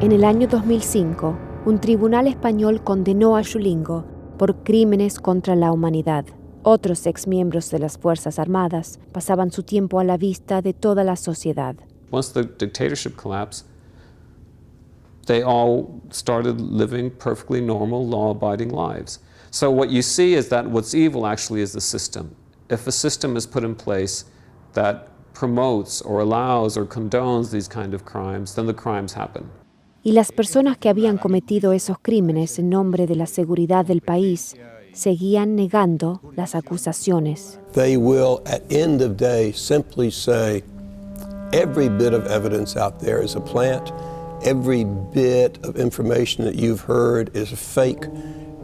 En el año 2005, un tribunal español condenó a Chulingo por crímenes contra la humanidad. Otros exmiembros de las Fuerzas Armadas pasaban su tiempo a la vista de toda la sociedad. Once the dictatorship collapsed, they all started living perfectly normal, law-abiding lives. So what you see is that what's evil actually is the system. If a system is put in place that promotes or allows or condones these kind of crimes, then the crimes happen. Y las personas que habían cometido esos crímenes en nombre de la seguridad del país seguían negando las acusaciones. They will, at end of day, simply say, every bit of evidence out there is a plant. Every bit of information that you've heard is fake.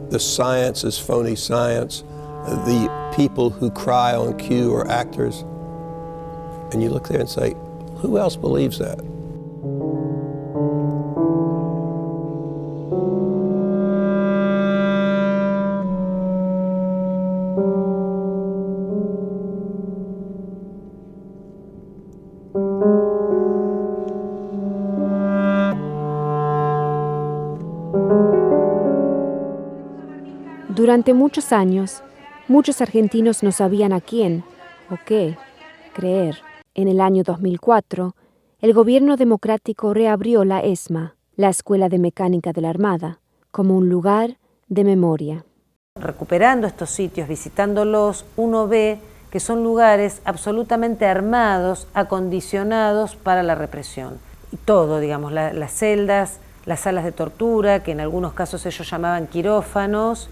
The science is phony science. The people who cry on cue are actors. And you look there and say, who else believes that? Durante muchos años, muchos argentinos no sabían a quién o qué creer. En el año 2004, el gobierno democrático reabrió la ESMA, la Escuela de Mecánica de la Armada, como un lugar de memoria. Recuperando estos sitios, visitándolos, uno ve que son lugares absolutamente armados, acondicionados para la represión. Y todo, digamos, las celdas, las salas de tortura, que en algunos casos ellos llamaban quirófanos,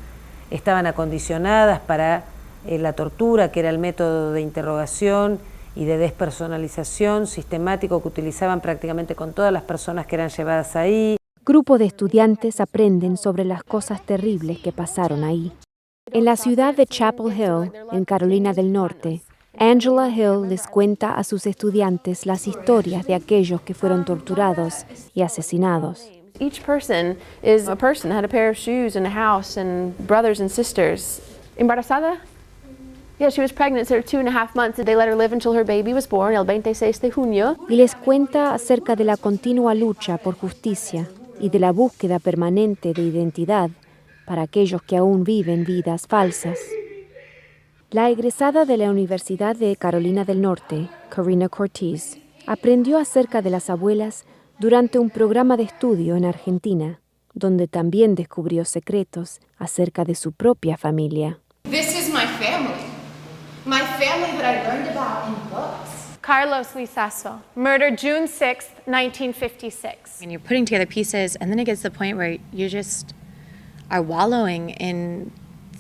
estaban acondicionadas para la tortura, que era el método de interrogación y de despersonalización sistemático que utilizaban prácticamente con todas las personas que eran llevadas ahí. Grupos de estudiantes aprenden sobre las cosas terribles que pasaron ahí. En la ciudad de Chapel Hill, en Carolina del Norte, Angela Hill les cuenta a sus estudiantes las historias de aquellos que fueron torturados y asesinados. Each person is a person, had a pair of shoes and a house and brothers and sisters. Embarazada? Yeah, she was pregnant, so 2.5 months. They let her live until her baby was born, el 26 de junio. Y les cuenta acerca de la continua lucha por justicia y de la búsqueda permanente de identidad para aquellos que aún viven vidas falsas. La egresada de la Universidad de Carolina del Norte, Corina Cortez, aprendió acerca de las abuelas durante un programa de estudio en Argentina, donde también descubrió secretos acerca de su propia familia. This is my family that I learned about in books. Carlos Lizazo, murdered June 6th, 1956. And you're putting together pieces, and then it gets to the point where you just are wallowing in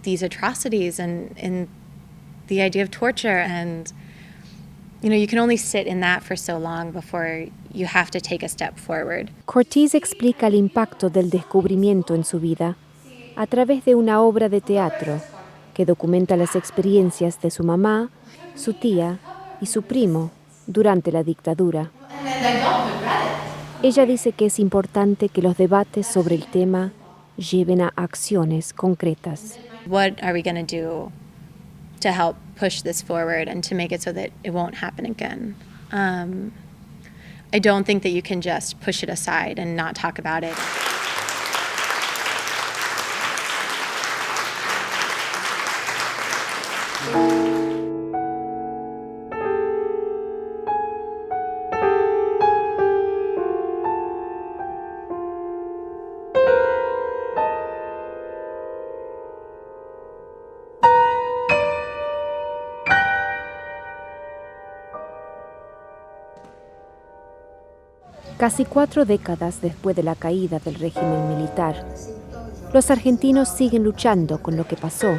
these atrocities and in the idea of torture, and you can only sit in that for so long before you have to take a step forward. Cortez explica el impacto del descubrimiento en su vida a través de una obra de teatro que documenta las experiencias de su mamá, su tía y su primo durante la dictadura. Ella dice que es importante que los debates sobre el tema lleven a acciones concretas. What are we going to do to help push this forward and to make it so that it won't happen again? I don't think that you can just push it aside and not talk about it. Casi 4 décadas después de la caída del régimen militar, los argentinos siguen luchando con lo que pasó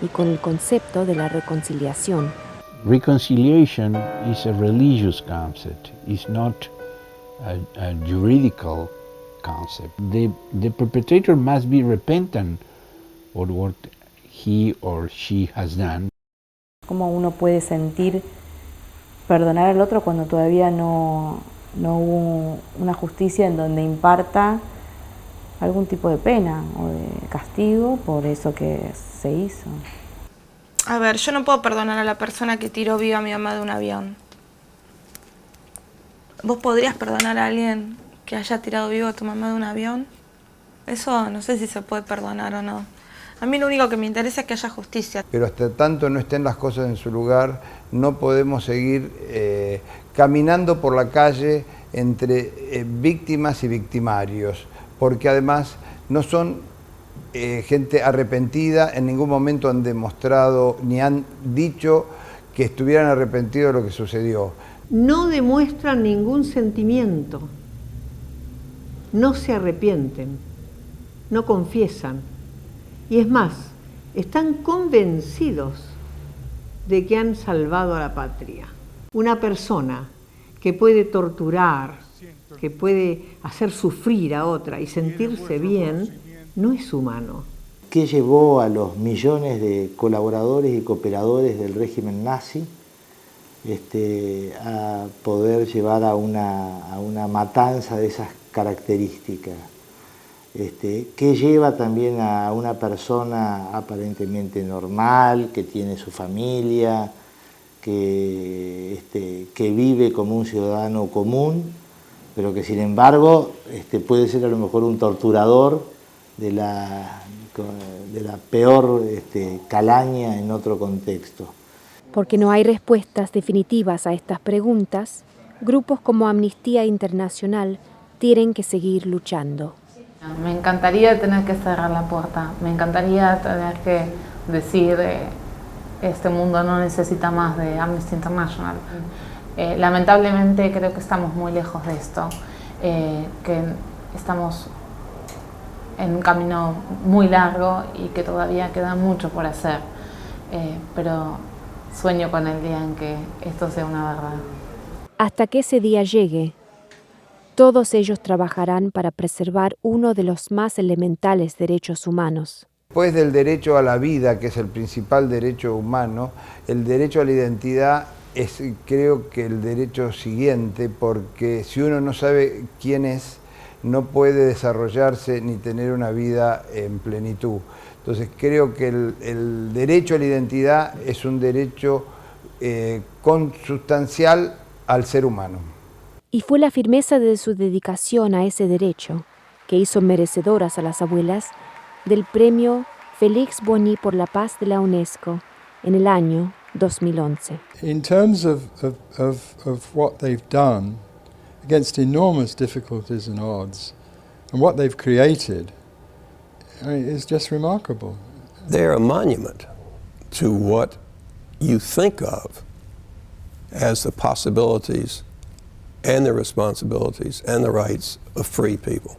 y con el concepto de la reconciliación. Reconciliation is a religious concept. It's not a juridical concept. The perpetrator must be repentant for what he or she has done. ¿Cómo uno puede sentir perdonar al otro cuando todavía no hubo una justicia en donde imparta algún tipo de pena o de castigo por eso que se hizo? A ver, yo no puedo perdonar a la persona que tiró viva a mi mamá de un avión. ¿Vos podrías perdonar a alguien que haya tirado vivo a tu mamá de un avión? Eso no sé si se puede perdonar o no. A mí lo único que me interesa es que haya justicia. Pero hasta tanto no estén las cosas en su lugar, no podemos seguir caminando por la calle entre víctimas y victimarios, porque además no son gente arrepentida, en ningún momento han demostrado ni han dicho que estuvieran arrepentidos de lo que sucedió. No demuestran ningún sentimiento, no se arrepienten, no confiesan. Y es más, están convencidos de que han salvado a la patria. Una persona que puede torturar, que puede hacer sufrir a otra y sentirse bien, no es humano. ¿Qué llevó a los millones de colaboradores y cooperadores del régimen nazi a poder llevar a una matanza de esas características? ¿Qué lleva también a una persona aparentemente normal, que tiene su familia, que vive como un ciudadano común, pero que sin embargo puede ser a lo mejor un torturador de la peor calaña en otro contexto? Porque no hay respuestas definitivas a estas preguntas, grupos como Amnistía Internacional tienen que seguir luchando. Me encantaría tener que cerrar la puerta, me encantaría tener que decir este mundo no necesita más de Amnesty International. Lamentablemente creo que estamos muy lejos de esto, que estamos en un camino muy largo y que todavía queda mucho por hacer, pero sueño con el día en que esto sea una verdad. Hasta que ese día llegue, todos ellos trabajarán para preservar uno de los más elementales derechos humanos. Después del derecho a la vida, que es el principal derecho humano, el derecho a la identidad es, creo que, el derecho siguiente, porque si uno no sabe quién es, no puede desarrollarse ni tener una vida en plenitud. Entonces creo que el derecho a la identidad es un derecho consustancial al ser humano. Y fue la firmeza de su dedicación a ese derecho que hizo merecedoras a las abuelas del premio Félix Boigny por la paz de la UNESCO en el año 2011. In terms of what they've done against enormous difficulties and odds, and what they've created, is just remarkable. They're a monument to what you think of as the possibilities and the responsibilities and the rights of free people,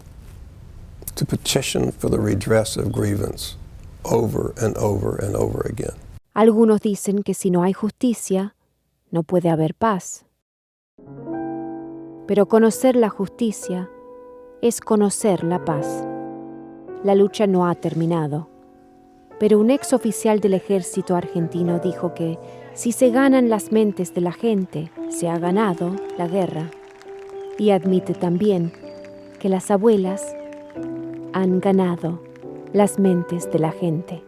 to petition for the redress of grievance over and over and over again. Algunos dicen que si no hay justicia, no puede haber paz. Pero conocer la justicia es conocer la paz. La lucha no ha terminado, pero un ex oficial del ejército argentino dijo que si se ganan las mentes de la gente, se ha ganado la guerra. Y admite también que las abuelas han ganado las mentes de la gente.